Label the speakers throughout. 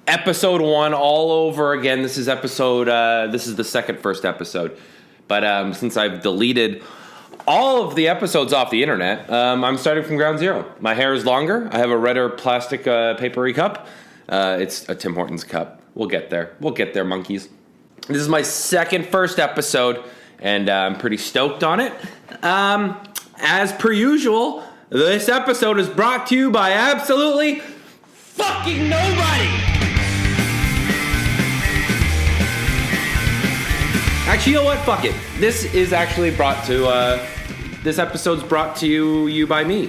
Speaker 1: episode 1 all over again. This is the first episode. But since I've deleted all of the episodes off the internet, I'm starting from ground zero. My hair is longer. I have a redder plastic papery cup. It's a Tim Hortons cup. We'll get there. We'll get there, monkeys. This is my first episode, and I'm pretty stoked on it. As per usual, this episode is brought to you by absolutely fucking nobody. Actually, you know what? Fuck it. This episode's brought to you by me.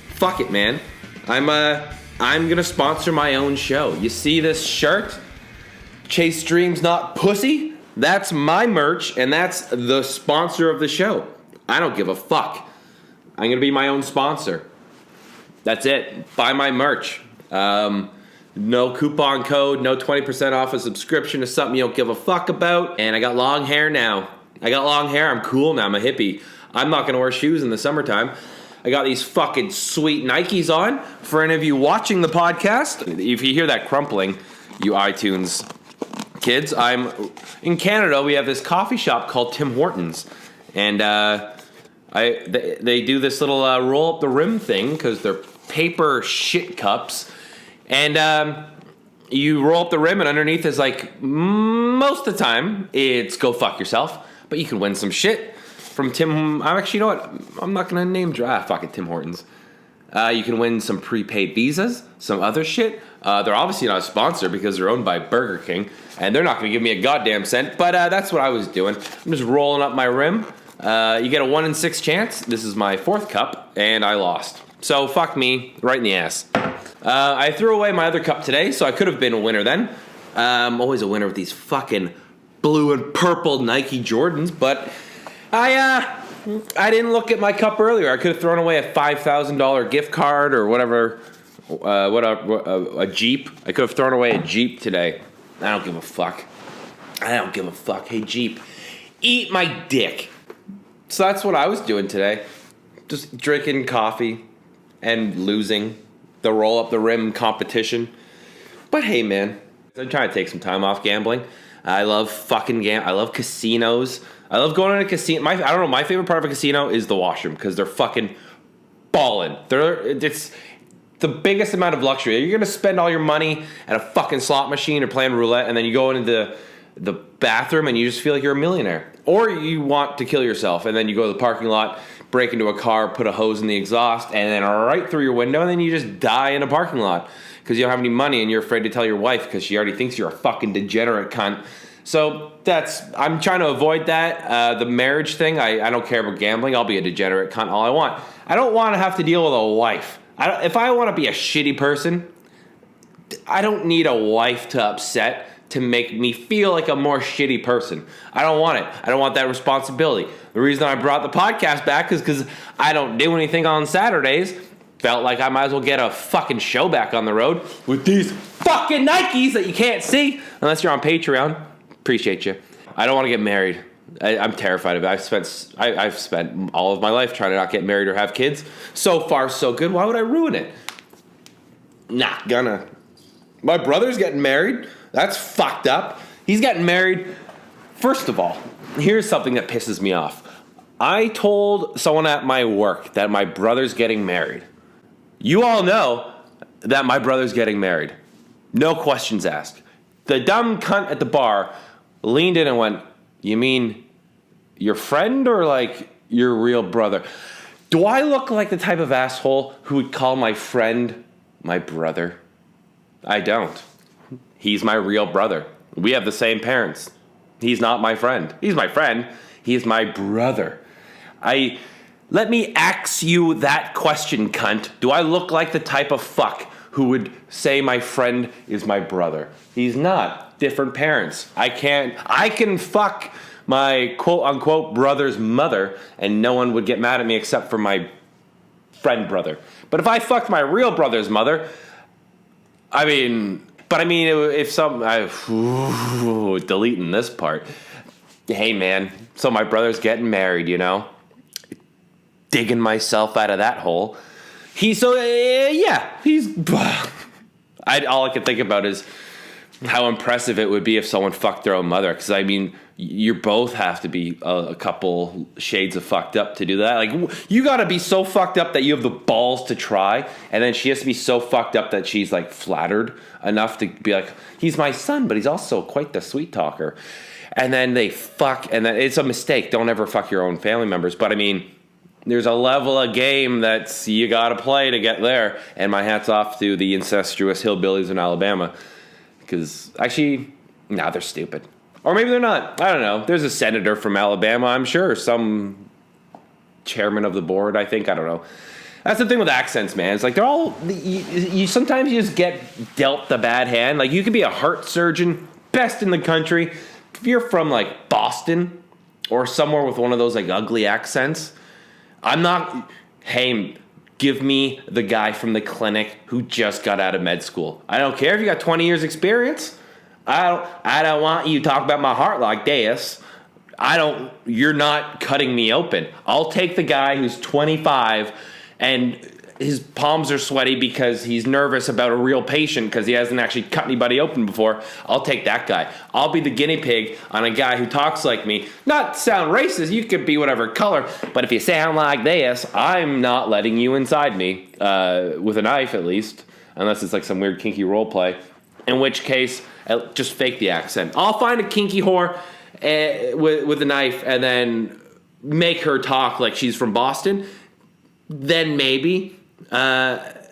Speaker 1: Fuck it, man. I'm gonna sponsor my own show. You see this shirt? Chase Dreams Not Pussy? That's my merch, and that's the sponsor of the show. I don't give a fuck. I'm gonna be my own sponsor. That's it. Buy my merch. No coupon code, no 20% off a subscription to something you don't give a fuck about. And I got long hair now. I'm cool now. I'm a hippie. I'm not gonna wear shoes in the summertime. I got these fucking sweet Nikes on. For any of you watching the podcast, if you hear that crumpling, you iTunes kids, I'm in Canada. We have this coffee shop called Tim Hortons, and they do this little roll up the rim thing because they're paper shit cups, and you roll up the rim, and underneath is like most of the time it's go fuck yourself, but you can win some shit from Tim. Actually, you know what? I'm not gonna name draft. Fuck it, Tim Hortons. You can win some prepaid visas, some other shit. They're obviously not a sponsor because they're owned by Burger King, and they're not going to give me a goddamn cent, but that's what I was doing. I'm just rolling up my rim. You get a 1 in 6 chance. This is my 4th cup, and I lost. So fuck me, right in the ass. I threw away my other cup today, so I could have been a winner then. I'm always a winner with these fucking blue and purple Nike Jordans, but I didn't look at my cup earlier. I could have thrown away a $5,000 gift card or whatever. A Jeep. I could have thrown away a Jeep today. I don't give a fuck. Hey, Jeep, eat my dick. So that's what I was doing today. Just drinking coffee and losing the roll up the rim competition. But hey, man, I'm trying to take some time off gambling. I love fucking I love casinos. I love going to a casino. I don't know. My favorite part of a casino is the washroom because they're fucking ballin'. It's the biggest amount of luxury. You're gonna spend all your money at a fucking slot machine or playing roulette, and then you go into the bathroom and you just feel like you're a millionaire. Or you want to kill yourself, and then you go to the parking lot, break into a car, put a hose in the exhaust, and then right through your window, and then you just die in a parking lot because you don't have any money and you're afraid to tell your wife because she already thinks you're a fucking degenerate cunt. So I'm trying to avoid that. The marriage thing, I don't care about gambling. I'll be a degenerate cunt all I want. I don't want to have to deal with a wife. If I want to be a shitty person, I don't need a wife to upset to make me feel like a more shitty person. I don't want it. I don't want that responsibility. The reason I brought the podcast back is because I don't do anything on Saturdays. Felt like I might as well get a fucking show back on the road with these fucking Nikes that you can't see unless you're on Patreon. Appreciate you. I don't want to get married. I'm terrified of it. I've spent all of my life trying to not get married or have kids. So far, so good. Why would I ruin it? Not gonna. My brother's getting married. That's fucked up. He's getting married. First of all, here's something that pisses me off. I told someone at my work that my brother's getting married. You all know that my brother's getting married. No questions asked. The dumb cunt at the bar leaned in and went, "You mean your friend or like your real brother?" Do I look like the type of asshole who would call my friend my brother? I don't. He's my real brother. We have the same parents. He's not my friend. He's my friend. He is my brother. Let me ask you that question, cunt. Do I look like the type of fuck who would say my friend is my brother? He's not. Different parents. I can fuck my quote-unquote brother's mother, and no one would get mad at me except for my friend brother. But if I fucked my real brother's mother, if deleting this part. Hey, man, so my brother's getting married, you know? Digging myself out of that hole. All I can think about is how impressive it would be if someone fucked their own mother. Because, I mean, you both have to be a couple shades of fucked up to do that. Like, you got to be so fucked up that you have the balls to try. And then she has to be so fucked up that she's, like, flattered enough to be like, he's my son, but he's also quite the sweet talker. And then they fuck. And then it's a mistake. Don't ever fuck your own family members. But, I mean, there's a level of game that you got to play to get there. And my hat's off to the incestuous hillbillies in Alabama. Because, actually, nah, they're stupid. Or maybe they're not. I don't know. There's a senator from Alabama, I'm sure. Some chairman of the board, I think. I don't know. That's the thing with accents, man. It's like they're all... You sometimes you just get dealt the bad hand. Like, you could be a heart surgeon, best in the country. If you're from, like, Boston or somewhere with one of those, like, ugly accents, I'm not... Hey... Give me the guy from the clinic who just got out of med school. I don't care if you got 20 years experience. I don't want you to talk about my heart like this. You're not cutting me open. I'll take the guy who's 25 and his palms are sweaty because he's nervous about a real patient because he hasn't actually cut anybody open before. I'll take that guy. I'll be the guinea pig on a guy who talks like me. Not sound racist. You could be whatever color. But if you sound like this, I'm not letting you inside me. With a knife, at least. Unless it's like some weird kinky role play. In which case, I'll just fake the accent. I'll find a kinky whore with a knife and then make her talk like she's from Boston. Then maybe... but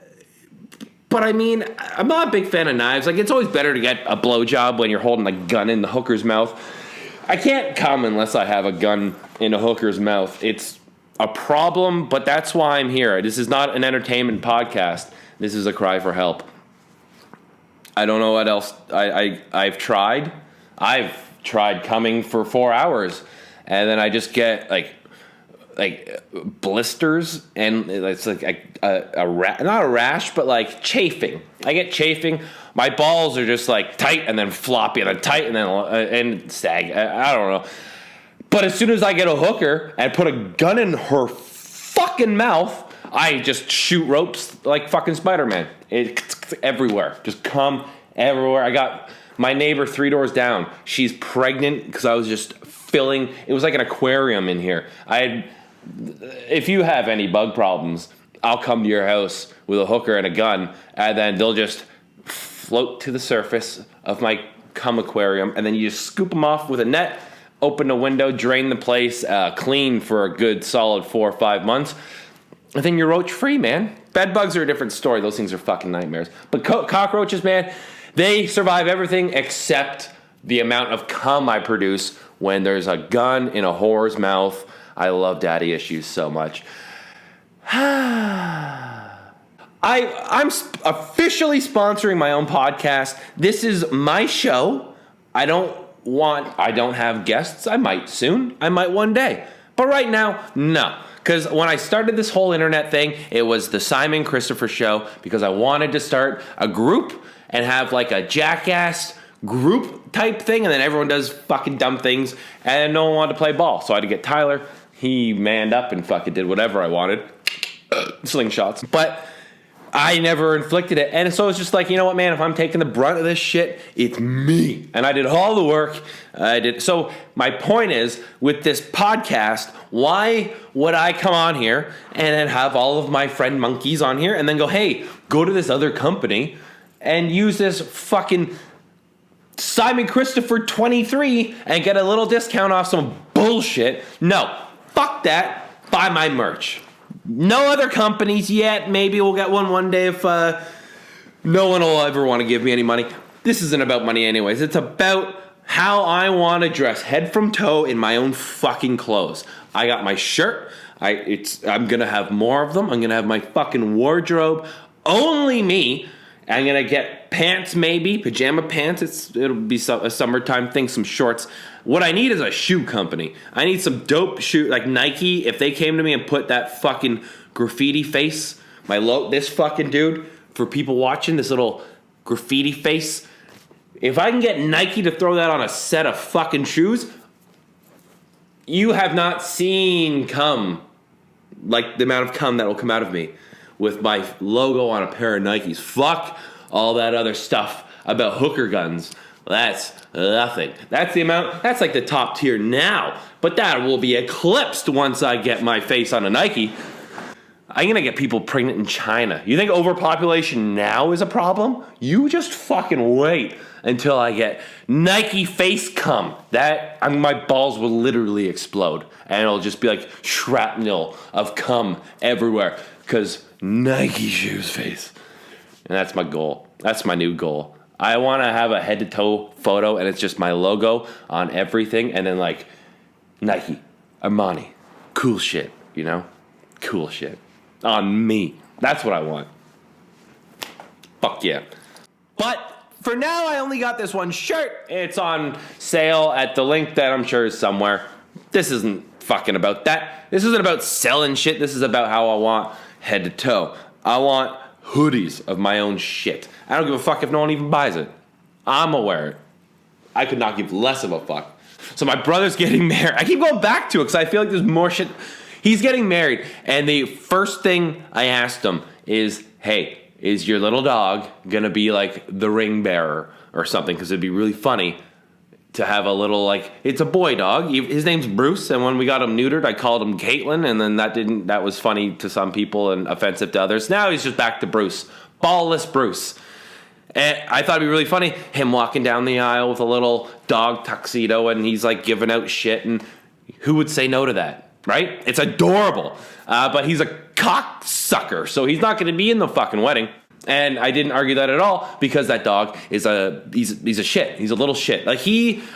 Speaker 1: I mean, I'm not a big fan of knives. Like, it's always better to get a blowjob when you're holding a gun in the hooker's mouth. I can't come unless I have a gun in a hooker's mouth. It's a problem, but that's why I'm here. This is not an entertainment podcast. This is a cry for help. I don't know what else I've tried. I've tried coming for 4 hours, and then I just get like blisters, and it's like not a rash, but like chafing. I get chafing. My balls are just like tight and then floppy and then tight and then and sag. I don't know. But as soon as I get a hooker and put a gun in her fucking mouth, I just shoot ropes like fucking Spider-Man. It's everywhere. Just come everywhere. I got my neighbor 3 doors down. She's pregnant because I was just filling. It was like an aquarium in here. If you have any bug problems, I'll come to your house with a hooker and a gun, and then they'll just float to the surface of my cum aquarium, and then you just scoop them off with a net, open the window, drain the place, clean for a good solid 4 or 5 months, and then you're roach-free, man. Bed bugs are a different story. Those things are fucking nightmares. But cockroaches, man, they survive everything except the amount of cum I produce when there's a gun in a whore's mouth. I love daddy issues so much. I'm officially sponsoring my own podcast. This is my show. I don't have guests. I might soon. I might one day. But right now, no. Because when I started this whole internet thing, it was the Simon Christopher Show because I wanted to start a group and have like a jackass group type thing, and then everyone does fucking dumb things, and no one wanted to play ball. So I had to get Tyler. He manned up and fucking did whatever I wanted. Slingshots. But I never inflicted it. And so it's just like, you know what, man, if I'm taking the brunt of this shit, it's me. And I did all the work. So my point is, with this podcast, why would I come on here and then have all of my friend monkeys on here and then go, hey, go to this other company and use this fucking Simon Christopher 23 and get a little discount off some bullshit? No. Fuck that. Buy my merch. No other companies yet. Maybe we'll get one day if no one will ever want to give me any money. This isn't about money anyways. It's about how I want to dress head from toe in my own fucking clothes. I got my shirt. I'm going to have more of them. I'm going to have my fucking wardrobe. Only me. I'm going to get pants maybe. Pajama pants. It'll be a summertime thing. Some shorts. What I need is a shoe company. I need some dope shoe, like Nike. If they came to me and put that fucking graffiti face, this fucking dude, for people watching, this little graffiti face. If I can get Nike to throw that on a set of fucking shoes, you have not seen cum, like the amount of cum that will come out of me with my logo on a pair of Nikes. Fuck all that other stuff. about hooker guns. That's nothing. That's the amount. That's like the top tier now. But that will be eclipsed once I get my face on a Nike. I'm gonna get people pregnant in China. You think overpopulation now is a problem? You just fucking wait until I get Nike face cum. My balls will literally explode. And it'll just be like shrapnel of cum everywhere. Because Nike shoes face. And that's my goal. That's my new goal. I want to have a head-to-toe photo, and it's just my logo on everything, and then, like, Nike, Armani, cool shit, you know? Cool shit. On me. That's what I want. Fuck yeah. But for now, I only got this one shirt. It's on sale at the link that I'm sure is somewhere. This isn't fucking about that. This isn't about selling shit. This is about how I want head-to-toe. I want hoodies of my own shit. I don't give a fuck if no one even buys it. I'm aware. I could not give less of a fuck. So my brother's getting married. I keep going back to it because I feel like there's more shit. He's getting married. And the first thing I asked him is, hey, is your little dog going to be like the ring bearer or something? Because it'd be really funny to have a little, like, it's a boy dog. His name's Bruce, and when we got him neutered, I called him Caitlin, and then that was funny to some people and offensive to others. Now he's just back to Bruce. Ballless Bruce. And I thought it'd be really funny, him walking down the aisle with a little dog tuxedo, and he's, like, giving out shit, and who would say no to that, right? It's adorable. But he's a cocksucker, so he's not going to be in the fucking wedding. And I didn't argue that at all because that dog is he's a shit. He's a little shit. Like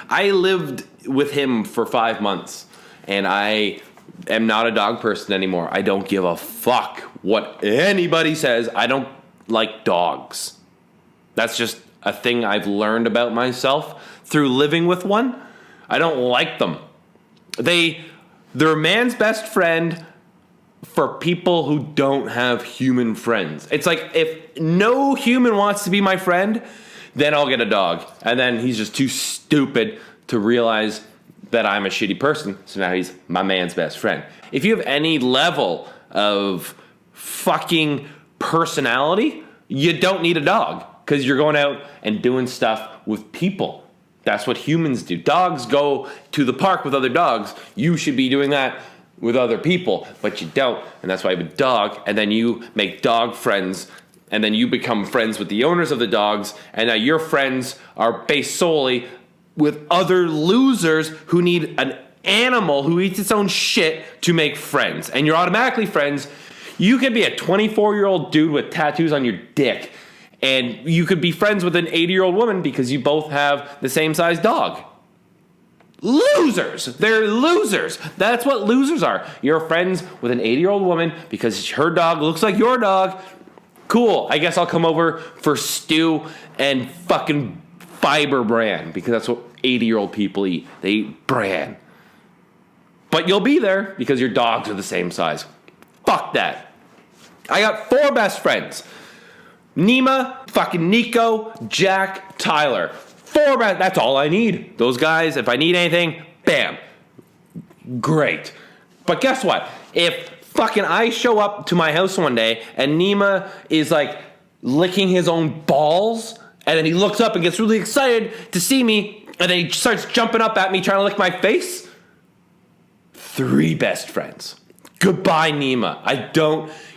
Speaker 1: I lived with him for 5 months, and I am not a dog person anymore. I don't give a fuck what anybody says. I don't like dogs. That's just a thing I've learned about myself through living with one. I don't like them. They're man's best friend for people who don't have human friends. It's like, if no human wants to be my friend, then I'll get a dog. And then he's just too stupid to realize that I'm a shitty person. So now he's my man's best friend. If you have any level of fucking personality, you don't need a dog. Because you're going out and doing stuff with people. That's what humans do. Dogs go to the park with other dogs. You should be doing that with other people, but you don't, and that's why you have a dog, and then you make dog friends, and then you become friends with the owners of the dogs, and now your friends are based solely with other losers who need an animal who eats its own shit to make friends, and you're automatically friends. You could be a 24-year-old dude with tattoos on your dick, and you could be friends with an 80-year-old woman because you both have the same size dog. Losers. They're losers. That's what losers are. You're friends with an 80-year-old woman because her dog looks like your dog. Cool. I guess I'll come over for stew and fucking fiber bran because that's what 80-year-old people eat. They eat bran. But you'll be there because your dogs are the same size. Fuck that. I got 4 best friends. Nima, fucking Nico, Jack, Tyler. 4 best. That's all I need. Those guys, if I need anything, bam. Great. But guess what? If fucking I show up to my house one day and Nima is like licking his own balls, and then he looks up and gets really excited to see me, and then he starts jumping up at me trying to lick my face. 3 best friends. Goodbye, Nima.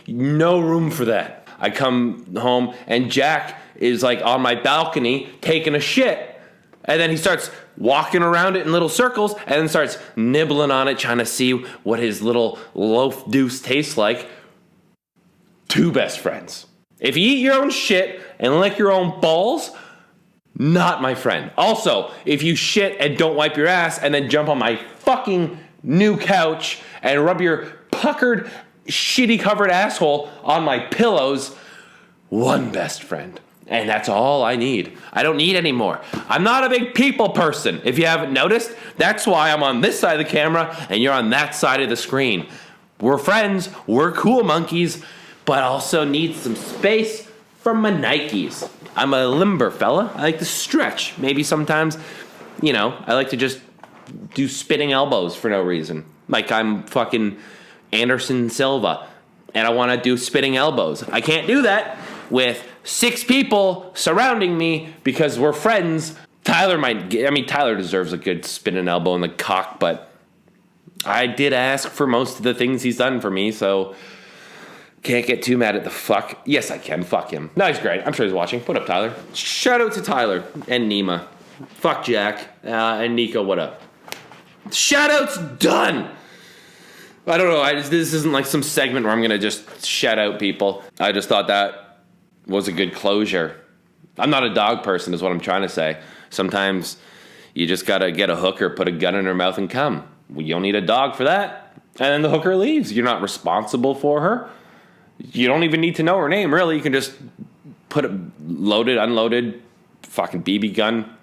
Speaker 1: No room for that. I come home and Jack is like on my balcony taking a shit, and then he starts walking around it in little circles and then starts nibbling on it, trying to see what his little loaf deuce tastes like. 2 best friends. If you eat your own shit and lick your own balls, not my friend. Also, if you shit and don't wipe your ass and then jump on my fucking new couch and rub your puckered, shitty covered asshole on my pillows, 1 best friend. And that's all I need. I don't need any more. I'm not a big people person. If you haven't noticed, that's why I'm on this side of the camera and you're on that side of the screen. We're friends. We're cool monkeys, but also need some space for my Nikes. I'm a limber fella. I like to stretch. Maybe sometimes, I like to just do spinning elbows for no reason. Like I'm fucking Anderson Silva and I want to do spinning elbows. I can't do that with 6 people surrounding me because we're friends. Tyler deserves a good spin and elbow in the cock, but I did ask for most of the things he's done for me, so can't get too mad at the fuck. Yes, I can. Fuck him. No, he's great. I'm sure he's watching. What up, Tyler? Shout out to Tyler and Nima. Fuck Jack. And Nico, what up? Shout outs done! I don't know. This isn't like some segment where I'm going to just shout out people. I just thought that was a good closure. I'm not a dog person is what I'm trying to say. Sometimes you just got to get a hooker, put a gun in her mouth and come. You don't need a dog for that. And then the hooker leaves. You're not responsible for her. You don't even need to know her name, really. You can just put a loaded, unloaded, fucking BB gun,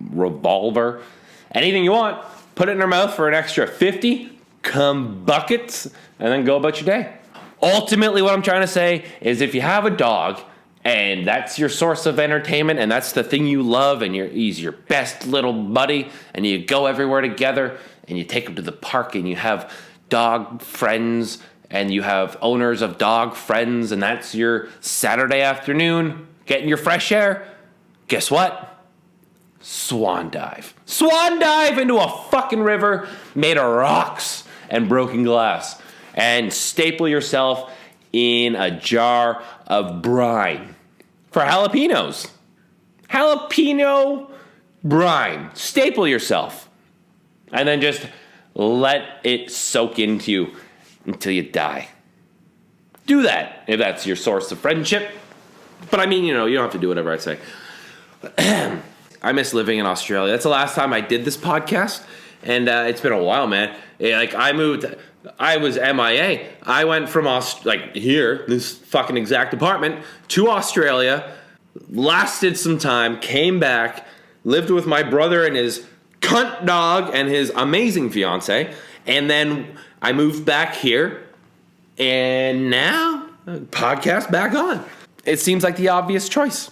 Speaker 1: revolver, anything you want. Put it in her mouth for an extra 50, come buckets, and then go about your day. Ultimately, what I'm trying to say is if you have a dog and that's your source of entertainment and that's the thing you love and he's your best little buddy and you go everywhere together and you take him to the park and you have dog friends and you have owners of dog friends and that's your Saturday afternoon getting your fresh air, guess what? Swan dive. Swan dive into a fucking river made of rocks and broken glass and staple yourself in a jar of brine for jalapenos. Jalapeno brine. Staple yourself. And then just let it soak into you until you die. Do that if that's your source of friendship. But I mean, you don't have to do whatever I say. I miss living in Australia. That's the last time I did this podcast. And it's been a while, man. I was MIA. I went from here, this fucking exact apartment, to Australia, lasted some time, came back, lived with my brother and his cunt dog and his amazing fiance, and then I moved back here, and now, podcast back on. It seems like the obvious choice.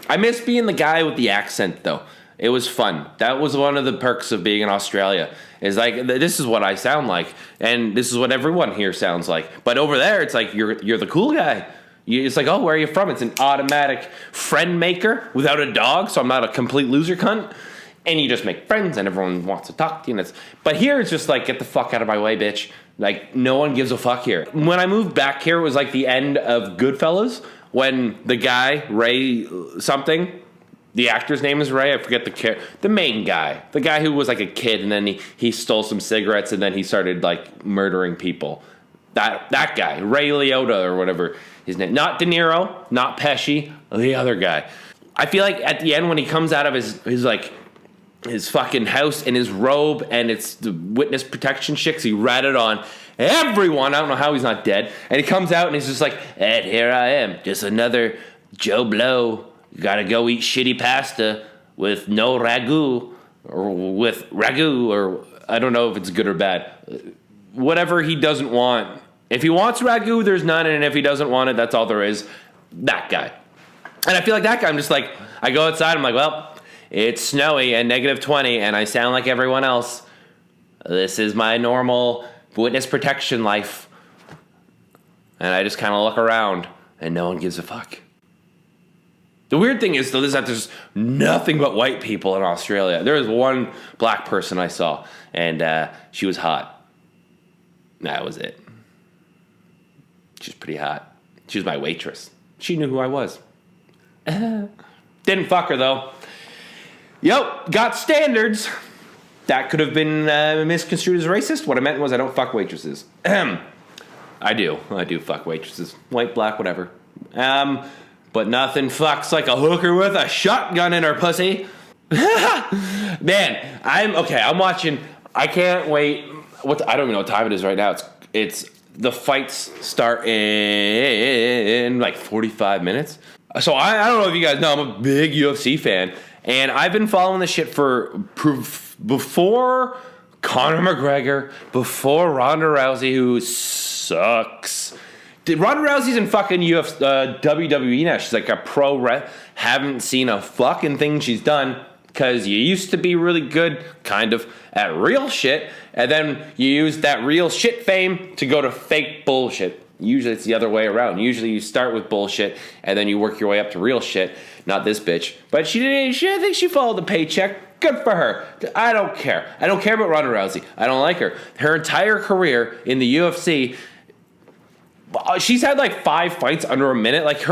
Speaker 1: I miss being the guy with the accent, though. It was fun. That was one of the perks of being in Australia. Is like, this is what I sound like, and this is what everyone here sounds like. But over there, it's like you're the cool guy. It's like, oh, where are you from? It's an automatic friend maker without a dog, so I'm not a complete loser cunt. And you just make friends, and everyone wants to talk to you. But here, it's just like, get the fuck out of my way, bitch. Like, no one gives a fuck here. When I moved back here, it was like the end of Goodfellas, when the guy, Ray something, the actor's name is Ray. I forget the main guy. The guy who was like a kid and then he stole some cigarettes and then he started like murdering people. That guy, Ray Liotta or whatever his name. Not De Niro, not Pesci, the other guy. I feel like at the end when he comes out of his fucking house in his robe and it's the witness protection shit 'cause he ratted on everyone. I don't know how he's not dead. And he comes out and he's just like, and here I am, just another Joe Blow. Gotta go eat shitty pasta with no ragu, or with ragu, or I don't know if it's good or bad. Whatever he doesn't want. If he wants ragu, there's none, and if he doesn't want it, that's all there is. That guy. And I feel like that guy, I'm just like, I go outside, I'm like, well, it's snowy and -20, and I sound like everyone else. This is my normal witness protection life. And I just kind of look around, and no one gives a fuck. The weird thing is, though, is that there's nothing but white people in Australia. There was one black person I saw, and she was hot. That was it. She was pretty hot. She was my waitress. She knew who I was. Didn't fuck her, though. Yep, got standards. That could have been misconstrued as racist. What I meant was I don't fuck waitresses. I do fuck waitresses. White, black, whatever. But nothing fucks like a hooker with a shotgun in her pussy. Man, I'm watching. I can't wait. I don't even know what time it is right now. It's the fights start in like 45 minutes. So I don't know if you guys know, I'm a big UFC fan. And I've been following this shit before Conor McGregor, before Ronda Rousey, who sucks. Ronda Rousey's in fucking WWE now. She's like a pro. Haven't seen a fucking thing she's done because you used to be really good, kind of, at real shit, and then you used that real shit fame to go to fake bullshit. Usually it's the other way around. Usually you start with bullshit and then you work your way up to real shit. Not this bitch. But she didn't. I think she followed the paycheck. Good for her. I don't care. I don't care about Ronda Rousey. I don't like her. Her entire career in the UFC, she's had like 5 fights under a minute. Like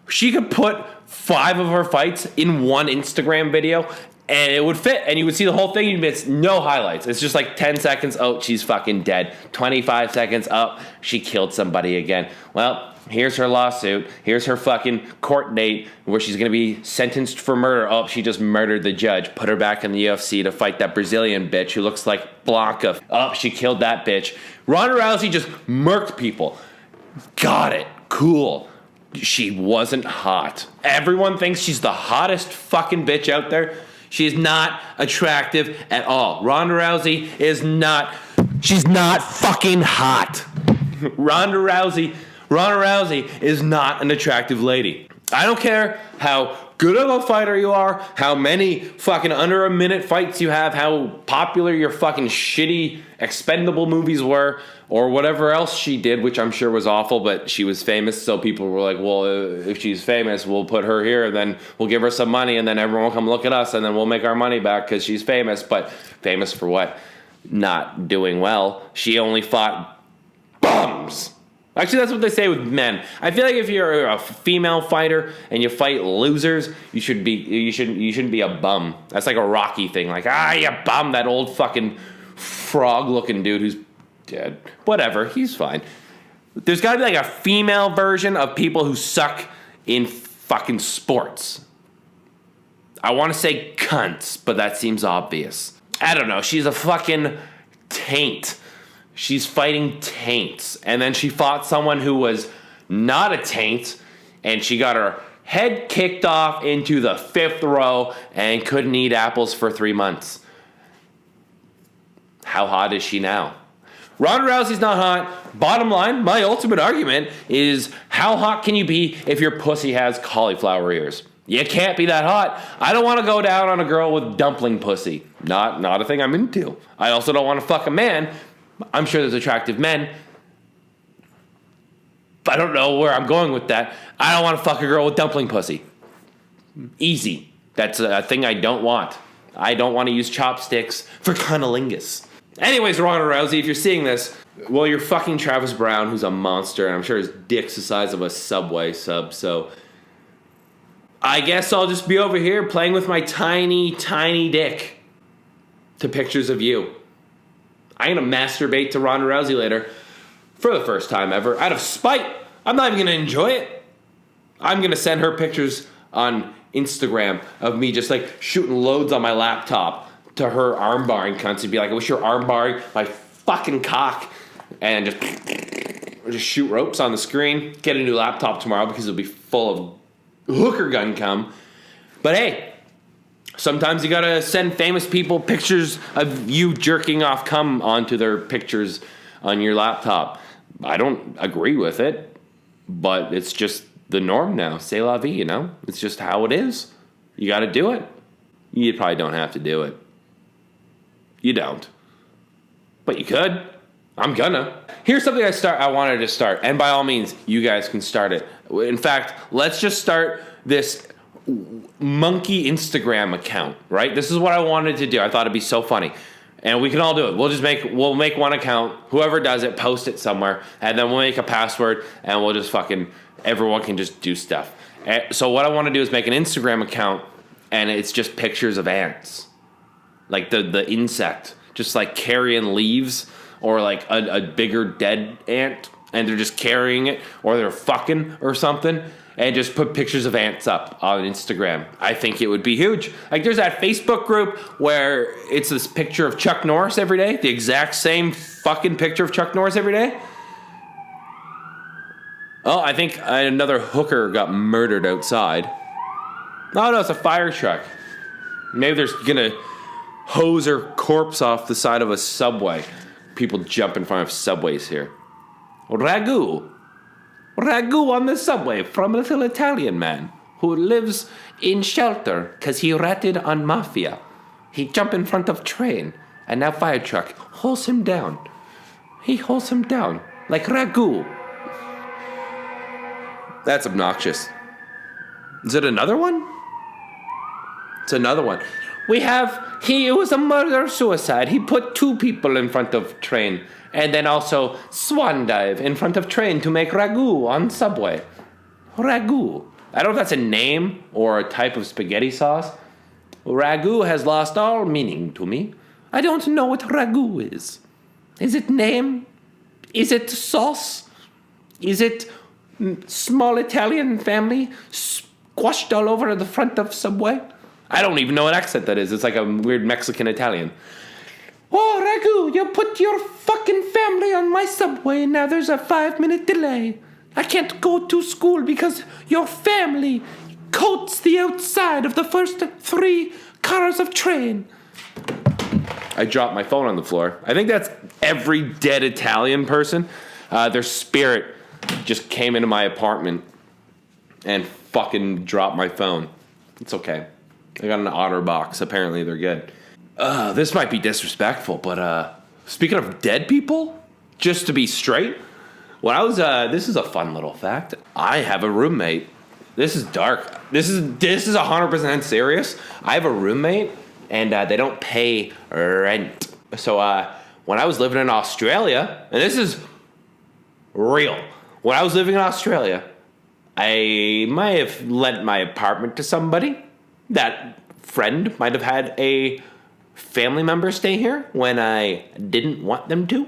Speaker 1: she could put 5 of her fights in one Instagram video and it would fit, and you would see the whole thing. You'd miss no highlights. It's just like 10 seconds. Oh, she's fucking dead. 25 seconds. Oh, she killed somebody again. Well, here's her lawsuit. Here's her fucking court date where she's going to be sentenced for murder. Oh, she just murdered the judge. Put her back in the UFC to fight that Brazilian bitch who looks like Blanca. Oh, she killed that bitch. Ronda Rousey just murked people. Got it. Cool. She wasn't hot. Everyone thinks she's the hottest fucking bitch out there. She's not attractive at all. Ronda Rousey is not. She's not fucking hot. Ronda Rousey is not an attractive lady. I don't care how good of a fighter you are, how many fucking under a minute fights you have, how popular your fucking shitty expendable movies were, or whatever else she did, which I'm sure was awful, but she was famous, so people were like, well, if she's famous, we'll put her here, and then we'll give her some money, and then everyone will come look at us, and then we'll make our money back because she's famous. But famous for what? Not doing well. She only fought bums. Actually, that's what they say with men. I feel like if you're a female fighter and you fight losers, you shouldn't be a bum. That's like a Rocky thing. Like, you bum, that old fucking frog-looking dude who's dead. Whatever, he's fine. There's got to be like a female version of people who suck in fucking sports. I want to say cunts, but that seems obvious. I don't know. She's a fucking taint. She's fighting taints. And then she fought someone who was not a taint, and she got her head kicked off into the 5th row and couldn't eat apples for 3 months. How hot is she now? Ronda Rousey's not hot. Bottom line, my ultimate argument is, how hot can you be if your pussy has cauliflower ears? You can't be that hot. I don't want to go down on a girl with dumpling pussy. Not a thing I'm into. I also don't want to fuck a man. I'm sure there's attractive men. I don't know where I'm going with that. I don't want to fuck a girl with dumpling pussy. Easy. That's a thing I don't want. I don't want to use chopsticks for cunnilingus. Anyways, Ronda Rousey, if you're seeing this, well, you're fucking Travis Brown, who's a monster, and I'm sure his dick's the size of a Subway sub, so I guess I'll just be over here playing with my tiny, tiny dick to pictures of you. I'm going to masturbate to Ronda Rousey later for the first time ever. Out of spite, I'm not even going to enjoy it. I'm going to send her pictures on Instagram of me just like shooting loads on my laptop to her armbarring cunts and be like, I wish you were armbarring my fucking cock, and just shoot ropes on the screen. Get a new laptop tomorrow because it'll be full of hooker gun cum. But hey, sometimes you gotta send famous people pictures of you jerking off cum onto their pictures on your laptop. I don't agree with it, but it's just the norm now. C'est la vie, you know? It's just how it is. You gotta do it. You probably don't have to do it. You don't. But you could. I'm gonna. Here's something I wanted to start, and by all means, you guys can start it. In fact, let's just start this monkey Instagram account, right? This is what I wanted to do. I thought it'd be so funny. And we can all do it. We'll make one account. Whoever does it, post it somewhere, and then we'll make a password, and we'll just everyone can just do stuff. So what I want to do is make an Instagram account, and it's just pictures of ants. Like the insect, just like carrying leaves, or like a bigger dead ant, and they're just carrying it, or they're fucking or something, and just put pictures of ants up on Instagram. I think it would be huge. Like there's that Facebook group where it's this picture of Chuck Norris every day, the exact same fucking picture of Chuck Norris every day. Oh, I think another hooker got murdered outside. Oh no, it's a fire truck. Maybe they're gonna hose her corpse off the side of a Subway. People jump in front of Subways here. Ragu on the Subway from a little Italian man who lives in shelter because he ratted on mafia. He jumped in front of train, and now fire truck holds him down. He holds him down like ragu. That's obnoxious. Is it another one? It's another one. It was a murder-suicide. He put 2 people in front of train. And then also swan dive in front of train to make ragu on Subway. Ragu. I don't know if that's a name or a type of spaghetti sauce. Ragu has lost all meaning to me. I don't know what ragu is. Is it name? Is it sauce? Is it small Italian family squashed all over the front of Subway? I don't even know what accent that is. It's like a weird Mexican Italian. Oh, ragu, you put your fucking family on my Subway and now there's a 5-minute delay. I can't go to school because your family coats the outside of the first 3 cars of train. I dropped my phone on the floor. I think that's every dead Italian person. Their spirit just came into my apartment and fucking dropped my phone. It's okay. I got an otter box. Apparently they're good. This might be disrespectful, but speaking of dead people, just to be straight, when I was this is a fun little fact. I have a roommate. This is dark. This is 100% serious. I have a roommate, and they don't pay rent. So when I was living in Australia, and this is real. When I was living in Australia, I might have lent my apartment to somebody. That friend might have had a family member stay here when I didn't want them to,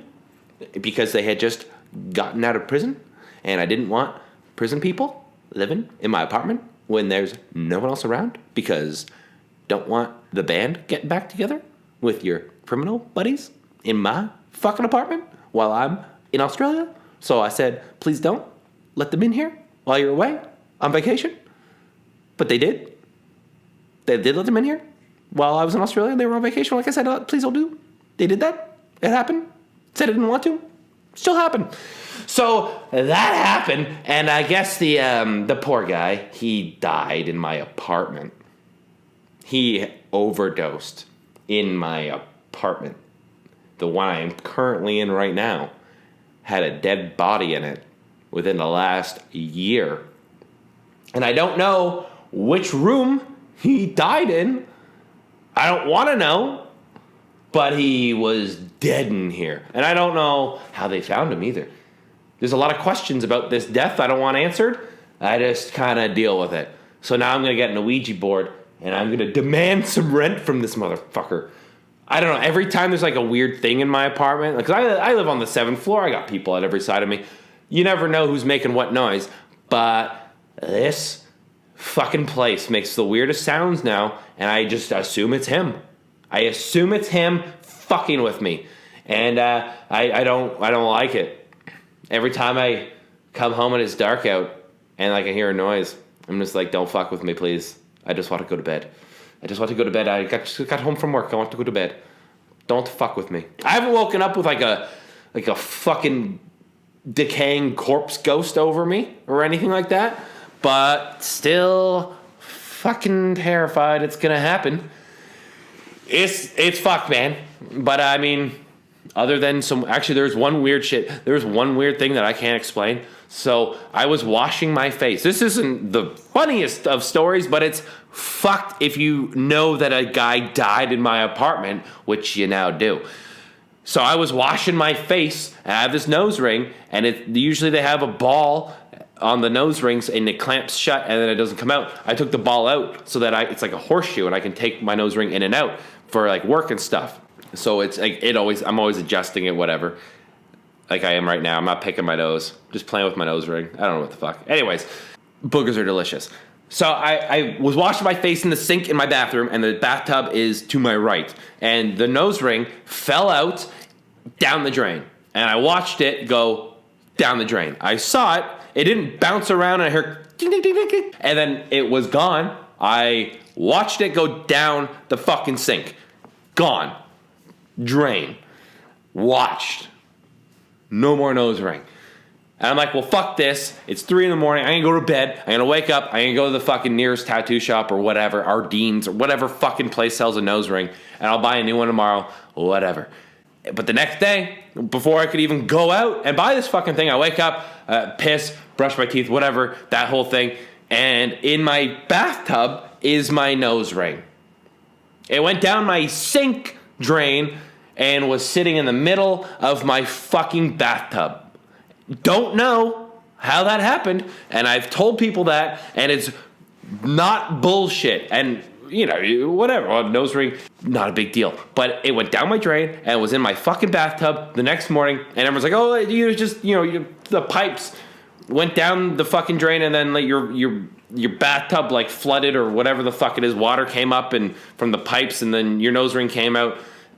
Speaker 1: because they had just gotten out of prison, and I didn't want prison people living in my apartment when there's no one else around, because don't want the band getting back together with your criminal buddies in my fucking apartment while I'm in Australia. So I said, please don't let them in here while you're away on vacation. But they did. They did let them in here while I was in Australia. They were on vacation. Like I said, please don't do. They did that. It happened. Said I didn't want to. Still happened. So that happened, and I guess the poor guy, he died in my apartment. He overdosed in my apartment. The one I am currently in right now had a dead body in it within the last year. And I don't know which room he died in. I don't want to know, but he was dead in here. And I don't know how they found him either. There's a lot of questions about this death I don't want answered. I just kind of deal with it. So now I'm going to get an Ouija board, and I'm going to demand some rent from this motherfucker. I don't know. Every time there's like a weird thing in my apartment, because I live on the 7th floor. I got people at every side of me. You never know who's making what noise. But this fucking place makes the weirdest sounds now, and I just assume it's him. I assume it's him fucking with me. And I don't like it. Every time I come home and it's dark out and like I hear a noise, I'm just like, don't fuck with me, please. I just want to go to bed. I just got home from work. I want to go to bed. Don't fuck with me. I haven't woken up with like a fucking decaying corpse ghost over me or anything like that, but still fucking terrified it's gonna happen. It's fucked, man. But I mean, other than there's one weird thing that I can't explain. So I was washing my face. This isn't the funniest of stories, but it's fucked if you know that a guy died in my apartment, which you now do. So I was washing my face, and I have this nose ring, and usually they have a ball on the nose rings, and it clamps shut, and then it doesn't come out. I took the ball out so that it's like a horseshoe, and I can take my nose ring in and out for like work and stuff. So it's like I'm always adjusting it, whatever. Like I am right now. I'm not picking my nose. Just playing with my nose ring. I don't know what the fuck. Anyways, boogers are delicious. So I was washing my face in the sink in my bathroom, and the bathtub is to my right. And the nose ring fell out down the drain. And I watched it go down the drain. I saw it. It didn't bounce around, and I heard ding, ding, ding, ding, ding. And then it was gone. I watched it go down the fucking sink. Gone. Drain. Watched. No more nose ring. And I'm like, well, fuck this. It's 3 a.m. I'm going to go to bed. I'm going to wake up. I'm going to go to the fucking nearest tattoo shop or whatever, Ardene's or whatever fucking place sells a nose ring, and I'll buy a new one tomorrow, whatever. But the next day, before I could even go out and buy this fucking thing, I wake up, piss, brush my teeth, whatever, that whole thing. And in my bathtub is my nose ring. It went down my sink drain and was sitting in the middle of my fucking bathtub. Don't know how that happened, and I've told people that, and it's not bullshit. And, you know, whatever, a nose ring, not a big deal. But it went down my drain, and it was in my fucking bathtub the next morning, and everyone's like, oh, you just, you know, the pipes went down the fucking drain, and then like your bathtub like flooded or whatever the fuck it is. Water came up and from the pipes, and then your nose ring came out,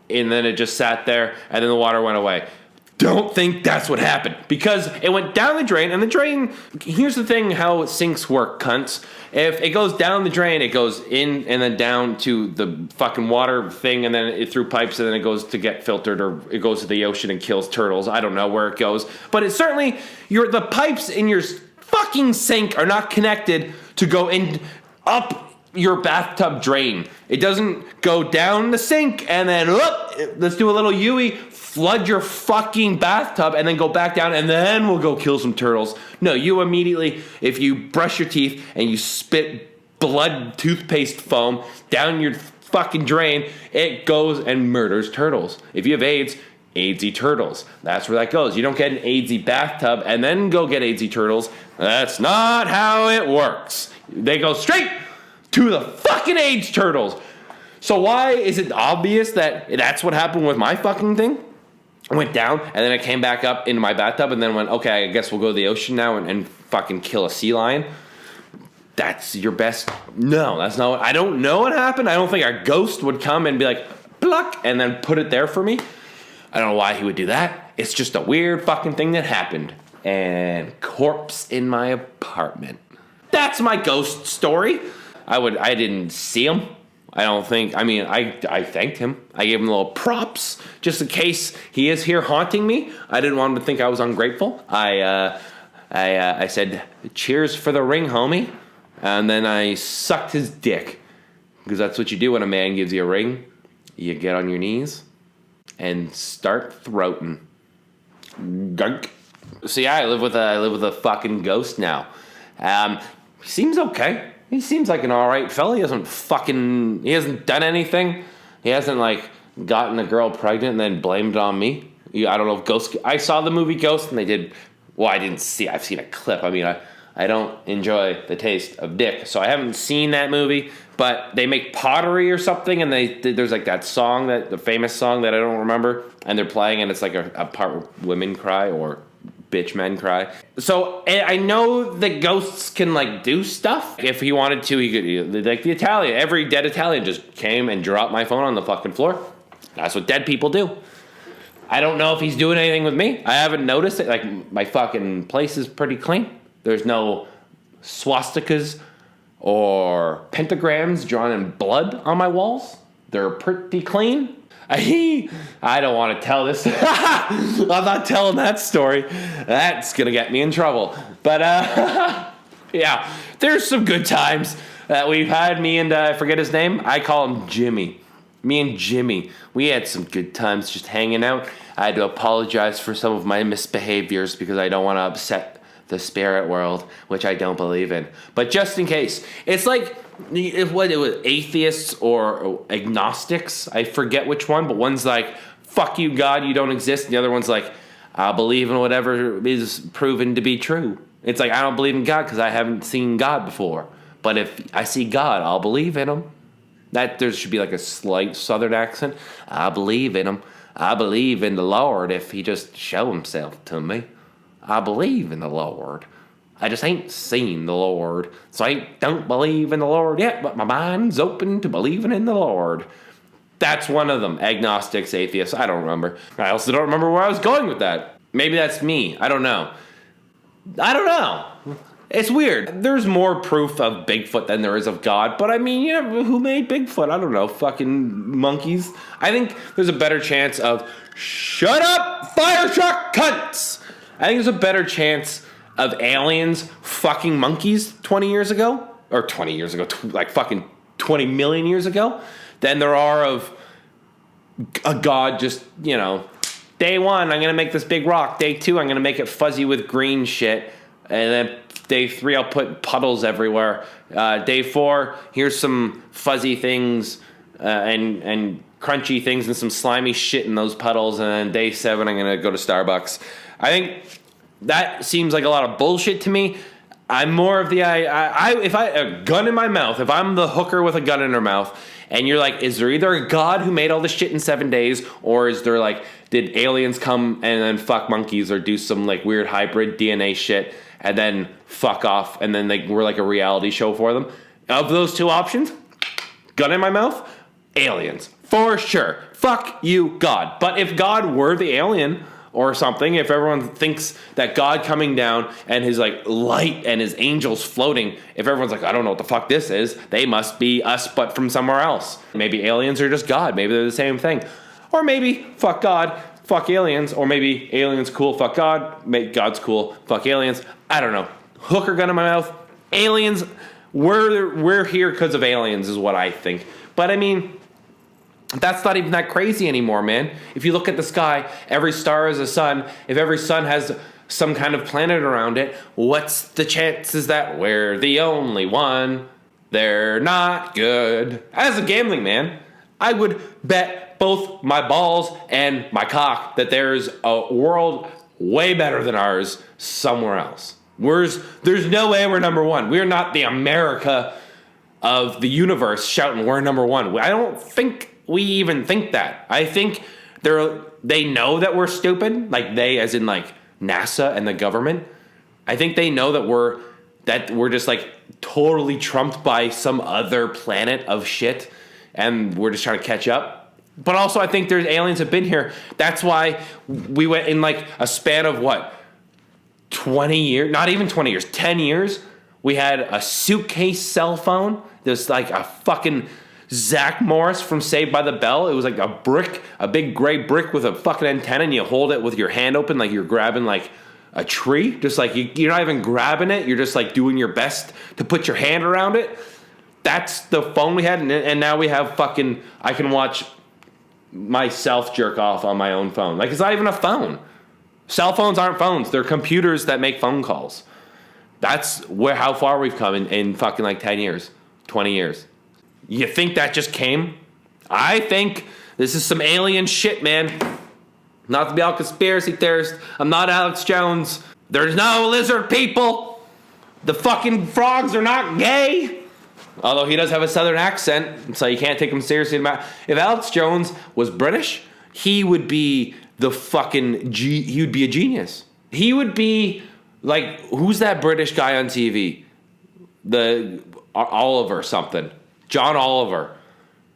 Speaker 1: and then it just sat there, and then the water went away. Don't think that's what happened, because it went down the drain, and the drain, here's the thing how sinks work, cunts. If it goes down the drain, it goes in and then down to the fucking water thing, and then it through pipes, and then it goes to get filtered, or it goes to the ocean and kills turtles. I don't know where it goes, but it's certainly, the pipes in your fucking sink are not connected to go in up your bathtub drain. It doesn't go down the sink and then let's do a little Yui, flood your fucking bathtub, and then go back down, and then we'll go kill some turtles. No, you immediately, if you brush your teeth and you spit blood toothpaste foam down your fucking drain, it goes and murders turtles. If you have AIDS, AIDSy turtles. That's where that goes. You don't get an AIDSy bathtub and then go get AIDSy turtles. That's not how it works. They go straight to the fucking AIDS turtles. So why is it obvious that that's what happened with my fucking thing? I went down, and then I came back up into my bathtub, and then went, okay, I guess we'll go to the ocean now and fucking kill a sea lion. That's your best? No, that's not what, I don't know what happened. I don't think a ghost would come and be like, pluck, and then put it there for me. I don't know why he would do that. It's just a weird fucking thing that happened. And corpse in my apartment. That's my ghost story. I didn't see him. I don't think, I thanked him. I gave him little props just in case he is here haunting me. I didn't want him to think I was ungrateful. I said, cheers for the ring, homie. And then I sucked his dick. Because that's what you do when a man gives you a ring. You get on your knees and start throating. Gunk. So yeah, I live with a fucking ghost now. He seems okay. He seems like an alright fella. He hasn't done anything. He hasn't like gotten a girl pregnant and then blamed it on me. I don't know if Ghost, I saw the movie Ghost and they did, well, I didn't see, I've seen a clip. I don't enjoy the taste of dick, so I haven't seen that movie, but they make pottery or something, and there's like that song, the famous song that I don't remember, and they're playing, and it's like a part where women cry or bitch men cry. So I know that ghosts can like do stuff. If he wanted to, he could, like the Italian, every dead Italian just came and dropped my phone on the fucking floor. That's what dead people do. I don't know if he's doing anything with me. I haven't noticed it. Like, my fucking place is pretty clean. There's no swastikas or pentagrams drawn in blood on my walls. They're pretty clean. I don't want to tell this. I'm not telling that story. That's going to get me in trouble. But, yeah, there's some good times that we've had. Me and, I forget his name. I call him Jimmy. Me and Jimmy, we had some good times just hanging out. I had to apologize for some of my misbehaviors because I don't want to upset the spirit world, which I don't believe in. But just in case, it's like, what it was, atheists or agnostics, I forget which one, but one's like, fuck you, God, you don't exist, and the other one's like, I'll believe in whatever is proven to be true. It's like, I don't believe in God because I haven't seen God before, but if I see God, I'll believe in him. That there should be like a slight southern accent. I believe in him. I believe in the Lord if he just show himself to me. I believe in the Lord. I just ain't seen the Lord. So I don't believe in the Lord yet, but my mind's open to believing in the Lord. That's one of them. Agnostics, atheists, I don't remember. I also don't remember where I was going with that. Maybe that's me. I don't know. It's weird. There's more proof of Bigfoot than there is of God. But I mean, yeah, who made Bigfoot? I don't know. Fucking monkeys. I think there's a better chance of, shut up, fire truck cunts! I think there's a better chance of aliens fucking monkeys 20 years ago, or 20 years ago, like fucking 20 million years ago, than there are of a God just, you know, day one, I'm going to make this big rock. Day two, I'm going to make it fuzzy with green shit. And then day 3, I'll put puddles everywhere. Day 4, here's some fuzzy things and crunchy things and some slimy shit in those puddles. And then day 7, I'm going to go to Starbucks. I think that seems like a lot of bullshit to me. I'm more of the if I a gun in my mouth, if I'm the hooker with a gun in her mouth, and you're like, is there either a God who made all this shit in 7 days, or is there like, did aliens come and then fuck monkeys or do some like weird hybrid DNA shit and then fuck off and then we're like a reality show for them? Of those 2 options, gun in my mouth, aliens for sure. Fuck you, God. But if God were the alien or something, if everyone thinks that God coming down and his like light and his angels floating, if everyone's like, I don't know what the fuck this is, they must be us but from somewhere else. Maybe aliens are just God. Maybe they're the same thing. Or maybe fuck God, fuck aliens. Or maybe aliens cool, fuck God, make God's cool, fuck aliens. I don't know. Hooker gun in my mouth. Aliens, we're here because of aliens is what I think. But I mean, that's not even that crazy anymore, man. If you look at the sky, every star is a sun. If every sun has some kind of planet around it, what's the chances that we're the only one? They're not good. As a gambling man, I would bet both my balls and my cock that there's a world way better than ours somewhere else. There's no way we're number one. We're not the America of the universe shouting we're number one. I don't think we even think that. I think they know that we're stupid, like they as in like NASA and the government. I think they know that we're just like totally trumped by some other planet of shit and we're just trying to catch up. But also I think there's aliens have been here. That's why we went in like a span of 20 years, not even 20 years, 10 years. We had a suitcase cell phone. There's like a fucking Zach Morris from Saved by the Bell. It was like a big gray brick with a fucking antenna, and you hold it with your hand open like you're grabbing like a tree. Just like you're not even grabbing it. You're just like doing your best to put your hand around it. That's the phone we had, and now we have fucking, I can watch myself jerk off on my own phone. Like, it's not even a phone. Cell phones aren't phones. They're computers that make phone calls. That's how far we've come in fucking like 10 years, 20 years. You think that just came? I think this is some alien shit, man. Not to be all conspiracy theorist. I'm not Alex Jones. There's no lizard people. The fucking frogs are not gay. Although he does have a southern accent, so you can't take him seriously. If Alex Jones was British, he would be the fucking he would be a genius. He would be like, who's that British guy on TV? The Oliver something. John Oliver.